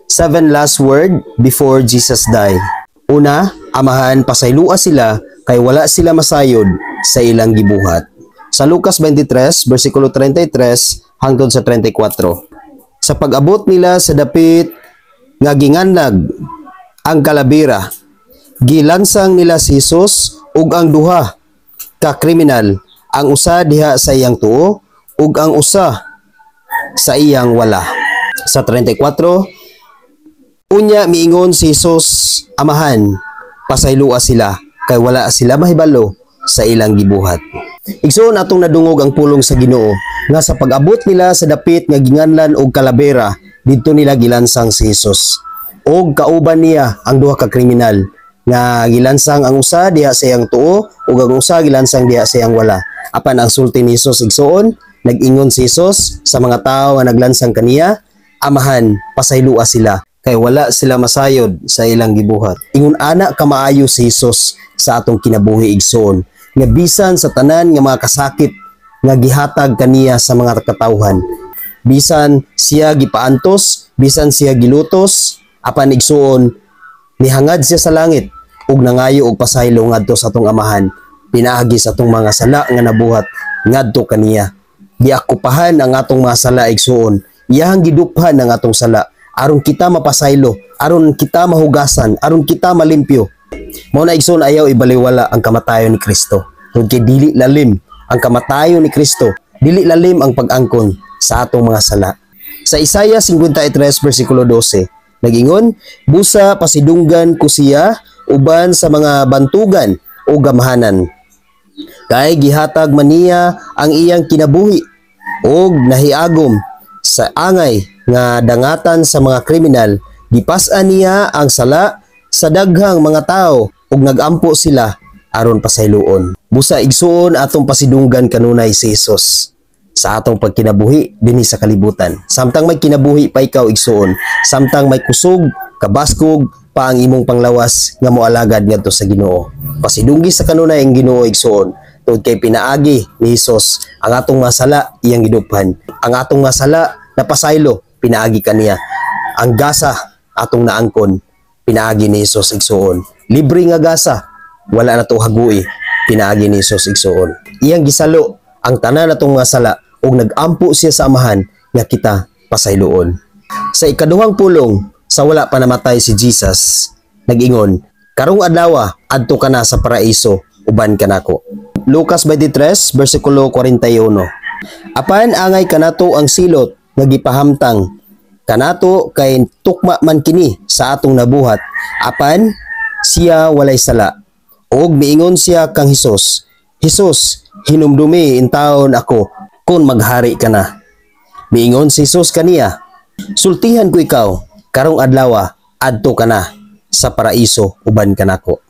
7 last word before Jesus died. Una, amahan, pasaylua sila kay wala sila masayod sa ilang gibuhat. Sa Lucas 23, versikulo 33 hangtod sa 34. Sa pag-abot nila sa dapit nga ginganlag ang kalabira, gilansang nila si Jesus ug ang duha ka kriminal, ang usa diha sa iyang tuo ug ang usa sa iyang wala. Sa 34, unya miingon si Jesus, amahan, pasaylua sila kay wala sila mahibalo sa ilang gibuhat. Igsoon atong nadungog ang pulong sa Ginoo nga sa pag-abot nila sa dapit nga ginganlan og kalabera, didto nila gilansang si Jesus. Og kauban niya ang duha ka kriminal nga gilansang ang usa diha sa iyang tuo ug ang usa gilansang diha sa iyang wala. Apan ang sulti ni Jesus igsoon, nag-ingon si Jesus sa mga tawo nga naglansang kaniya, amahan, pasaylua sila kay wala sila masayod sa ilang gibuhat. Ingon ana ka maayo si Jesus sa atong kinabuhi igsoon, nga bisan sa tanan nga mga kasakit nga gihatag kaniya sa mga katawhan, bisan siya gipaantos, bisan siya gilutos, apan igsuon nihangad siya sa langit ug nangayo og pasaylo ngadto sa atong amahan, pinaagi sa atong mga sala nga nabuhat ngadto kaniya. Giakupahan ang atong mga sala igsuon, iyang giduphan ang atong sala aron kita mapasaylo, aron kita mahugasan, aron kita malimpyo. Mao na igsoon ayaw ibaliwala ang kamatayon ni Kristo. Tungod kay dili lalim ang kamatayon ni Kristo, dili lalim ang pag-angkon sa atong mga sala. Sa Isaiah 53 versikulo 12, nag-ingon, busa pasidunggan ko siya uban sa mga bantugan o gamhanan. Kay gihatag man niya ang iyang kinabuhi og nahiagom sa angay nga dangatan sa mga kriminal, gipas-an niya ang sala sa daghang mga tao ug nagampo sila aron pasayloon. Busa igsuon atong pasidunggan kanunay si Jesus sa atong pagkinabuhi dinhi sa kalibutan. Samtang may kinabuhi pa ikaw igsuon, samtang may kusog, kabaskog pa ang imong panglawas nga moalagad ngadto sa Ginoo. Pasidunggi sa kanunay ang Ginoo igsuon, tungod kay pinaagi ni Jesus ang atong masala iyang giduphan. Ang atong masala napasaylo, pinaagi kaniya. Ang gasa atong naangkon, pinaagi ni Jesus igsuon. Libre nga gasa, wala na to hagui, pinaagi ni Jesus igsuon. Iyang gisalo ang tanan natong mga sala ug nagampo siya sa amahan nga kita pasayloon. Sa ikaduhang pulong, sa wala pa namatay si Jesus, nag-ingon, karong adlaw adto ka na sa paraiso, uban ka nako. Lucas 23 versikulo 41. Apan angay kanato ang silot nga gipahamtang kanato kay tukma man kini sa atong nabuhat, apan siya walay sala. Og miingon siya kang Hesus, Hesus, hinumdumi in taon ako kung maghari ka na. Miingon si Hesus kaniya, sultihan ko ikaw, karong adlaw adto ka na sa paraiso, uban ka nako.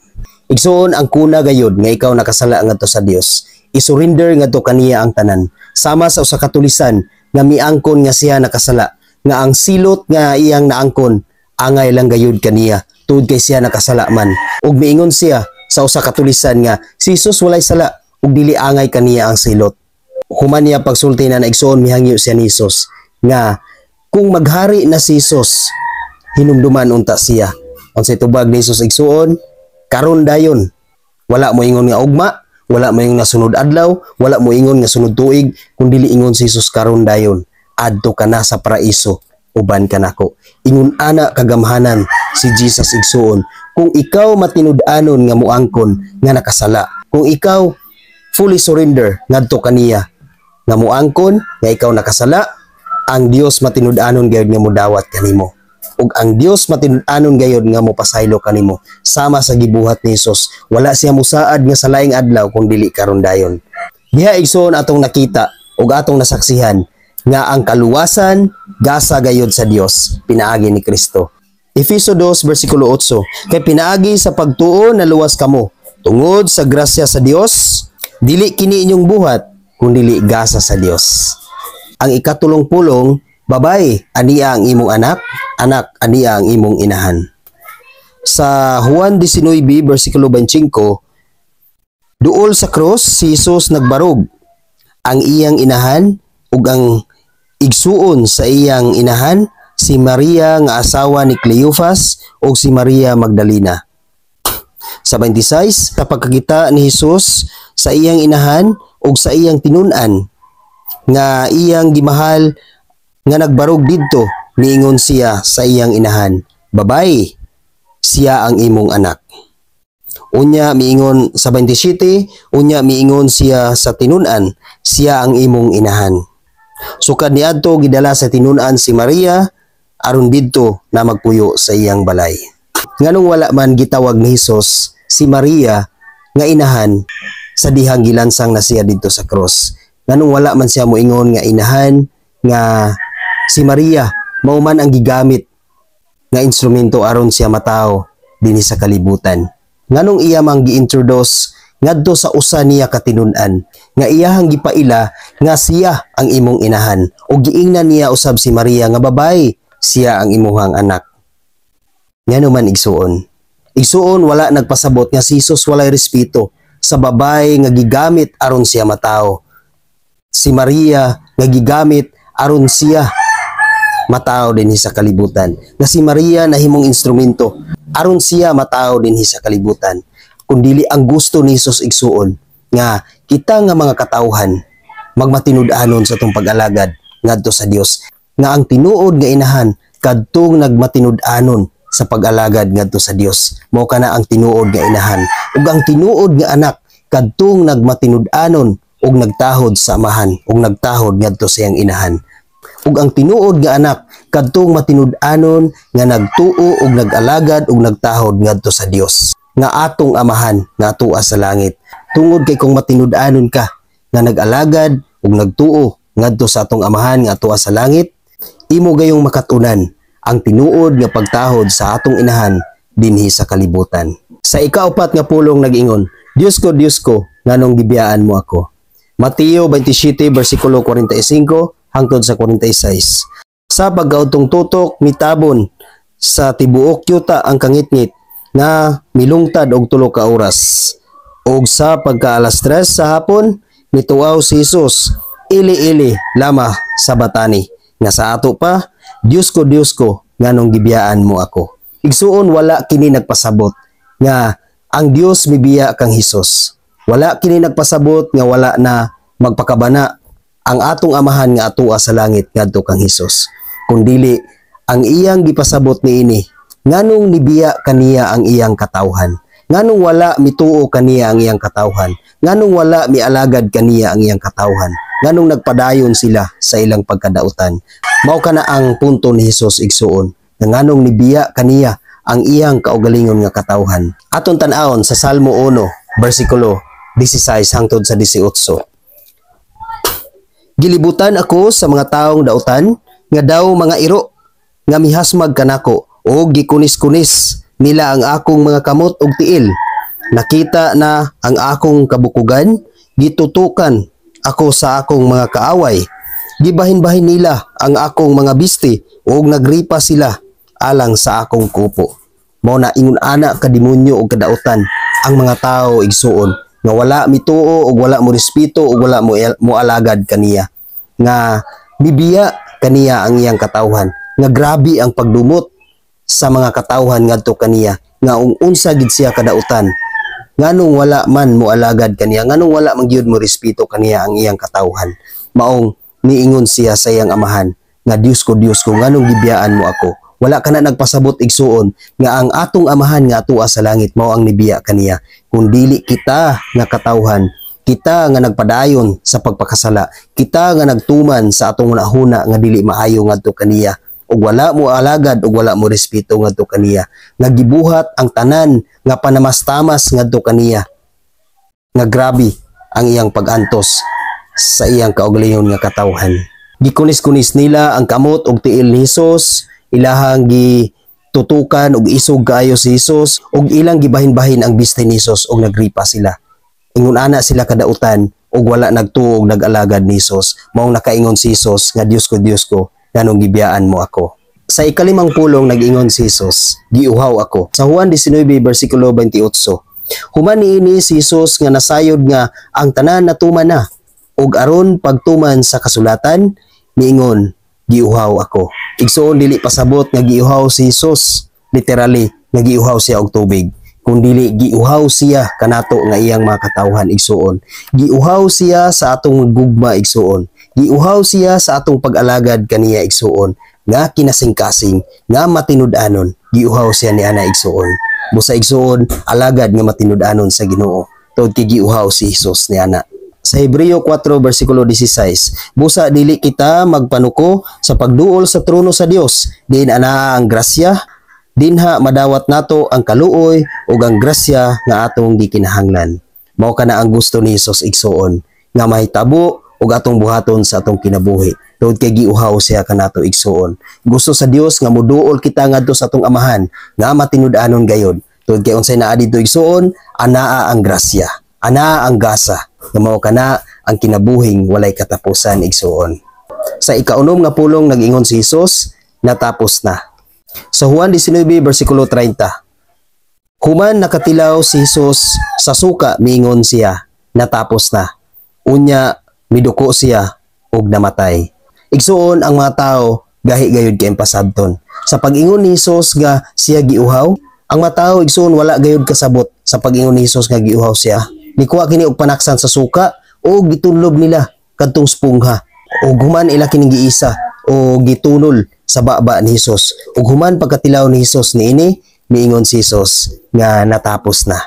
Igsoon ang kuna gayud nga ikaw nakasala ngadto sa Dios. Isurrender ngadto kaniya ang tanan. Sama sa usa ka tulisan nga miangkon nga siya nakasala, nga ang silot nga iyang naangkon angay lang gayud kaniya tuod kay siya nakasala man. Ug miingon siya sa usa ka tulisan nga si Jesus walay sala ug dili angay kaniya ang silot. Human niya pagsulti na igsoon mihangyo siya ni Jesus nga kung maghari na si Jesus, hinumduman unta siya. Unsay tubag ni Jesus igsuon, karon dayon wala mo ingon nga ugma, wala mo ingon nga sunod adlaw, wala mo ingon nga sunod tuig, kun dili ingon si Jesus karon dayon adto ka na sa paraiso, uban ka nako. Ingon ana kagamhanan si Jesus igsuon, kung ikaw matinud-anon nga muangkon nga nakasala, kung ikaw fully surrender ngadto kaniya nga muangkon nga ikaw nakasala, ang Dios matinud-anon gayud nga modawat kanimo. Ug ang Dios matinud-anon gayud nga mopasaylo kanimo sama sa gibuhat ni Jesus. Wala siya musaad nga sa laing adlaw kung dili karon dayon. Diha igsoon atong nakita ug atong nasaksihan nga ang kaluwasan gasa gayud sa Dios pinaagi ni Kristo. Efeso 2 versikulo 8, kay pinaagi sa pagtuo na luwas kamo tungod sa grasya sa Dios, dili kini inyong buhat kundi gasa sa Dios. Ang ikatulong pulong, babae, aniya ang imong anak, anak, aniya ang imong inahan. Sa Juan 19, versikulo 25, duol sa cross, si Jesus nagbarog. Ang iyang inahan ug ang igsuon sa iyang inahan si Maria nga asawa ni Cleophas ug si Maria Magdalena. Sa 26, sa pagkakita ni Hesus sa iyang inahan ug sa iyang tinun-an nga iyang gimahal nga nagbarog didto, niingon siya sa iyang inahan, "Babae, siya ang imong anak." Unya miingon sa 27, unya miingon siya sa tinun-an, "Siya ang imong inahan." Sukad niadto gidala sa tinun-an si Maria aron didto na magpuyo sa iyang balay. Nganong wala man gitawag ni Hesus si Maria nga inahan sa dihang gilansang na siya didto sa cross? Nganong wala man siya moingon nga inahan nga si Maria mao man ang gigamit nga instrumento aron siya matao dinhi sa kalibutan? Nganong iya mang gi-introduce ngadto sa usa niya katinun-an nga iyahang gipaila nga siya ang imong inahan ug giingnan niya usab si Maria nga, "Babae, siya ang imong anak." Ngano man igsuon? Igsuon wala nagpasabot nga si Jesus walay respeto sa babae nga gigamit aron siya matao. Si Maria nga gigamit aron siya matao dinhi sa kalibutan. Nga si Maria nahimong instrumento aron siya matao dinhi sa kalibutan. Kundili ang gusto ni Jesus igsuon nga kita nga mga katawhan magmatinud-anon sa atong pag-alagad ngadto sa Dios, nga ang tinuod nga inahan kadtong nagmatinud-anon sa pag-alagad ngadto sa Dios. Mao kana ang tinuod nga inahan, ug ang tinuod nga anak kadtong nagmatinud-anon ug nagtahod sa amahan ug nagtahod ngadto sa iyang inahan. Ug ang tinuod nga anak kadtong matinud-anon nga nagtuo ug nag-alagad ug nagtahod ngadto sa Dios nga atong amahan nga tua sa langit. Tungod kay kung matinud-anon ka nga nag-alagad ug nagtuo ngadto sa atong amahan nga tua sa langit, imo gayong makatunan ang tinuod nga pagtahod sa atong inahan dinhi sa kalibutan. Sa ikaupat nga pulong nag-ingon, Diyos ko, nganong gibiyaan mo ako?" Mateo 27 versikulo 45 hangtod sa 46. Sa pagkautong tutok mitabon sa tibuok yuta ang kangitngit nga milungtad og 3 ka oras. Og sa pagka-alas 3 sa hapon mituaw si Jesus ili-ili lama sa batani nga sa ato pa, Diyos ko, nganong gibiyaan mo ako?" Igsuon wala kini nagpasabot nga ang Dios mibiya kang Hesus. Wala kini nagpasabot nga wala na magpakabana ang atong amahan nga atoa sa langit ngadto kang Hesus. Kundili ang iyang gipasabot niini, nganong nibiya kaniya ang iyang katawhan, nganong wala mituo kaniya ang iyang katawhan, nganong wala mialagad kaniya ang iyang katawhan, nganong nagpadayon sila sa ilang pagkadautan. Mao kana ang punto ni Hesus igsuon, nga nganong nibiya kaniya ang iyang kaugalingon nga katawhan. Aton tan-awon sa Salmo 1 bersikulo 16 hangtod sa 18. "Gilibutan ako sa mga taong dautan nga daw mga iro nga mihasmag kanako o gikunis-kunis nila ang akong mga kamot ug tiil. Nakita na ang akong kabukugan, gitutukan ako sa akong mga kaaway. Gibahin-bahin nila ang akong mga bisti ug nagripa sila alang sa akong kupo." Mao na ingon ana ka demonyo ug kadautan ang mga tawo igsuon nga wala mituo ug wala mo respeto ug wala mo alagad kaniya, nga bibiya kaniya ang iyang katawhan, nga grabe ang pagdumot sa mga katawhan ngadto kaniya, nga unsa gid siya kadautan, nganong wala man mo alagad kaniya, nganong wala man gyud mo respeto kaniya ang iyang katawhan. Maong niingon siya sa iyang amahan nga, Diyos ko, nganong gibiyaan mo ako?" Wala ka na nagpasabot igsuon nga ang atong amahan nga atoa sa langit mao ang nibiya kaniya, kundili kita nga katawhan, kita nga nagpadayon sa pagpakasala, kita nga nagtuman sa atong nahuna nga dili maayo ngadto kaniya, ug wala mo alagad ug wala mo respeto ngadto kaniya, nagibuhat ang tanan nga panamastamas ngadto kaniya, nga grabe ang iyang pagantos sa iyang kaugalingon nga katawhan. Gikunis-kunis nila ang kamot ug tiil ni Hesus, ilahang gitutukan ug isog kaayo si Hesus, ug ilang gibahin-bahin ang biste ni Hesus ug nagripa sila. Ingon ana sila kadautan ug wala nagtuo ug nag-alagad ni Hesus. Maong nakaingon si Hesus nga, Diyos ko, nganong gibiyaan mo ako?" Sa ikalimang pulong nag-ingon si Hesus, "Giuhaw ako." Sa Juan 19 bersikulo 28. Human niini si Hesus nga nasayod nga ang tanan natuman na, ug aron pagtuman sa kasulatan, niingon, giuhaw ako. Igsoon dili pasabot nga giuhaw si Hesus, literally nga giuhaw siya og tubig. Kung dili giuhaw siya kanato nga iyang mga katawhan igsoon. Giuhaw siya sa atong gugma igsoon. Giuhaw siya sa atong pag-alagad kaniya igsoon. Nga kinasing-kasing, nga matinud-anon, giuhaw siya ni ana igsoon. Busa igsoon, alagad nga matinud-anon sa Ginoo. Tod kay giuhaw si Hesus ni ana. Sa Hebreo 4 versikulo 16, busa dili kita magpanuko sa pagduol sa trono sa Dios, diin ana ang grasya, dinha madawat nato ang kaluoy ug ang grasya nga atong gikinahanglan. Mao kana ang gusto ni Hesus igsoon, nga mahitabo ug atong buhaton sa atong kinabuhi. Tod kay giuhaw siya kanato igsoon. Gusto sa Dios nga moduol kita ngadto sa atong amahan, nga matinud-anon gayud. Tod kay unsay naa didto igsoon, anaa ang grasya, anaa ang gasa. Nga mao kana ang kinabuhing walay katapusan igsoon. Sa ikaunom nga pulong nag-ingon si Hesus, natapos na. Sa Juan 19 versikulo 30. Human nakatilaw si Hesus sa suka miingon siya, natapos na. Unya miduko siya ug namatay. Igsoon ang mga tao gahi gayud kay pasabton. Sa pag-ingon ni Hesus nga siya giuhaw, ang mga tao igsoon wala gayud kasabot sa pag-ingon ni Hesus nga giuhaw siya. Nikuha kini og panaksan sa suka o gitunlob nila kadtong spungha o human ila kining giisa o gitunol sa baba ni Hesus. Ug human pagkatilaw ni Hesus niini, miingon si Hesus nga natapos na.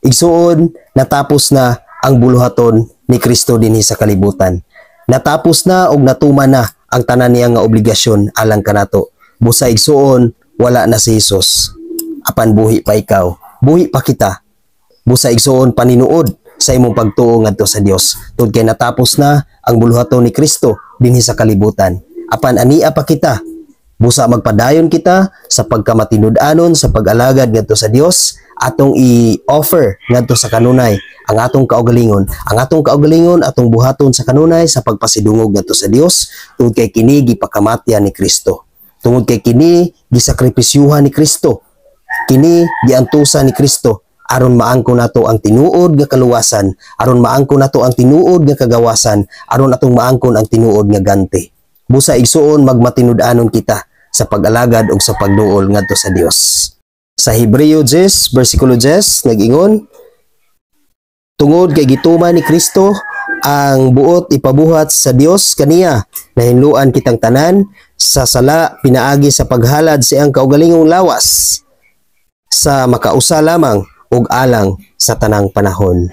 Igsuon, natapos na ang buluhaton ni Kristo dinhi sa kalibutan. Natapos na og natuman na ang tanan niya nga obligasyon alang kanato. Busa igsuon, wala na si Hesus. Apan buhi pa ikaw, buhi pa kita. Busa igsuon paninuod sa imong pagtuo ngadto sa Dios. Tod kay natapos na ang buluhaton ni Kristo dinhi sa kalibutan. Apan ania pa kita. Busa magpadayon kita sa pagkamatinud-anon sa pag-alagad ngadto sa Dios, atong i-offer ngadto sa kanunay ang atong kaugalingon. Ang atong kaugalingon atong buhaton sa kanunay sa pagpasidungog ngadto sa Dios tungod kay kini gipakamatyan ni Kristo. Tungod kay kini gisakripisyuhan ni Kristo. Kini giantusan ni Kristo aron maangko nato ang tinuod nga kaluwasan, aron maangko nato ang tinuod nga kagawasan, aron atong maangkon ang tinuod nga ganti. Busa igsuon magmatinud-anon kita sa pag-alagad ug sa pagduol ngadto sa Dios. Sa Hebreo 10 versikulo 10 nag-ingon, tungod kay gituman ni Kristo ang buot ipabuhat sa Dios kaniya, nahinluan kitang tanan sa sala pinaagi sa paghalad sa iyang kaugalingong lawas sa makausa lamang ug alang sa tanang panahon.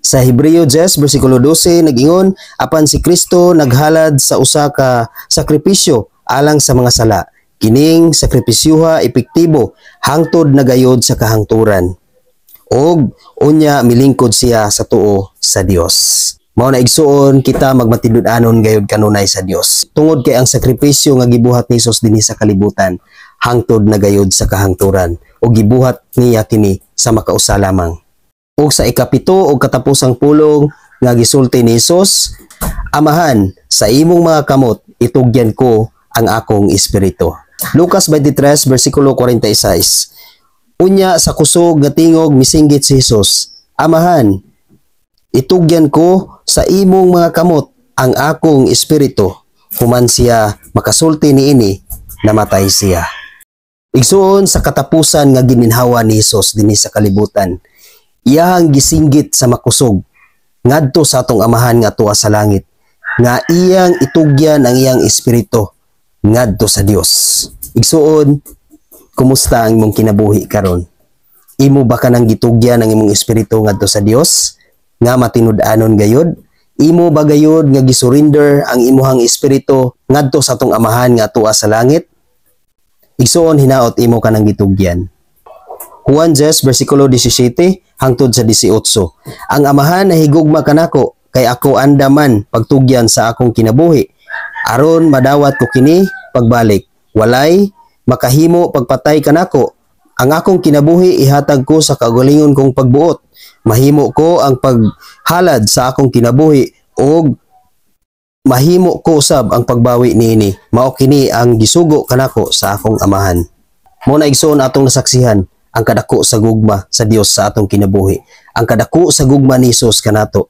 Sa Hebreo 10 versikulo 12 nag-ingon, apan si Kristo naghalad sa usa ka sakripisyo alang sa mga sala. Kining sakripisyuha epektibo hangtod nagayod sa kahangturan. Og unya milingkod siya sa tuo sa Dios. Mao na igsuon kita magmatinud-anon gayud kanunay sa Dios. Tungod kay ang sakripisyo nga gibuhat ni Hesus dinhi sa kalibutan hangtod nagayod sa kahangturan o gibuhat niya kini sa makausa lamang. O sa ikapito o katapusang pulong nga gisulti ni Hesus, Amahan, sa imong mga kamot itugyan ko ang akong espiritu. Lucas 23 versikulo 46. Unya sa kusog nga tingog misinggit si Hesus, Amahan, itugyan ko sa imong mga kamot ang akong espiritu. Human siya makasulti niini, namatay siya. Igsuon sa katapusan nga gininhawa ni Hesus dinhi sa kalibutan, iyang gisinggit sa makusog ngadto sa atong amahan nga tuwa sa langit, nga iyang itugyan ang iyang espiritu ngadto sa Dios. Igsuon, kumusta ang imong kinabuhi karon? Imo ba kanang gitugyan ang imong espiritu ngadto sa Dios nga matinud-anon gayud? Imo ba gayud nga gisurrender ang imuhang espiritu ngadto sa atong amahan nga tuwa sa langit? Igsuon, hinaot imo kanang gitugyan. Juan 10 versikulo 17 hangtod sa 18. Ang amahan na higugma kanako kay ako andaman pagtugyan sa akong kinabuhi, aron madawat ko kini pagbalik. Walay makahimo pagpatay kanako. Ang akong kinabuhi ihatag ko sa kaugalingon kong pagbuot. Mahimo ko ang paghalad sa akong kinabuhi og mahimo ko usab ang pagbawi niini. Mao kini ang gisugo kanako sa akong amahan. Mo na igsoon atong nasaksihan ang kadako sa gugma sa Dios sa atong kinabuhi. Ang kadako sa gugma ni Hesus kanato.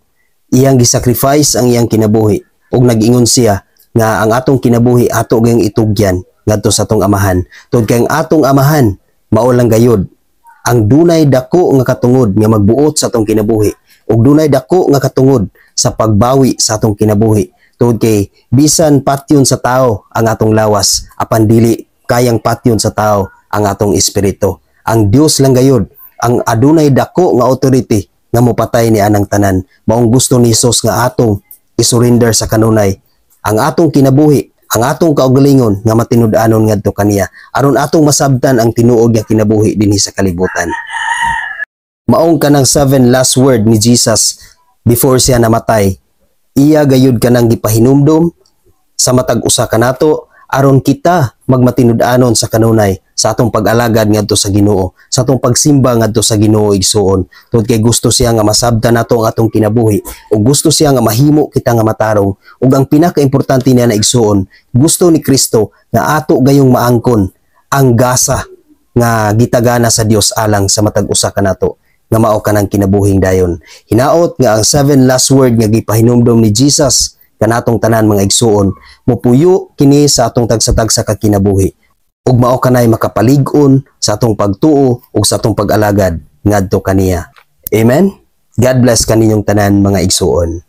Iyang gisacrifice ang iyang kinabuhi ug nag-ingon siya nga ang atong kinabuhi ato gayong itugyan ngadto sa atong amahan. Tungod kay ang atong amahan mao lang gayud ang dunay dako nga katungod nga magbuot sa atong kinabuhi ug dunay dako nga katungod sa pagbawi sa atong kinabuhi. Tungod kay bisan patyon sa tao ang atong lawas, apan dili kayang patyon sa tao ang atong espiritu. Ang Dios lang gayud ang adunay dako nga authority nga mopatay ni anang tanan. Maong gusto ni Jesus nga atong isurrender sa kanunay ang atong kinabuhi, ang atong kaugalingon nga matinud-anon ngadto kaniya aron atong masabtan ang tinuod nga kinabuhi dinhi sa kalibutan. Maong kanang 7 last word ni Jesus before siya namatay. Iya gayud kanang gipahinumdom sa matag usa kanato aron kita magmatinud-anon sa kanunay sa atong pag-alagad ngadto sa Ginoo, sa atong pagsimba ngadto sa Ginoo igsuon. Tungod kay gusto siya nga masabtan nato ang atong kinabuhi ug gusto siya nga mahimo kita nga matarong ug ang pinakaimportante niya na igsuon, gusto ni Kristo nga ato gayong maangkon ang gasa nga gitagana sa Dios alang sa matag usa kanato nga mao kanang kinabuhing dayon. Hinaot nga ang 7 last word nga gipahinumdom ni Jesus kanatong tanan mga igsuon mopuyo kini sa atong tagsa-tagsa ka kinabuhi ug mao kanay makapalig-on sa atong pagtuo ug sa atong pag-alagad ngadto kaniya. Amen. God bless kaninyong tanan mga igsuon.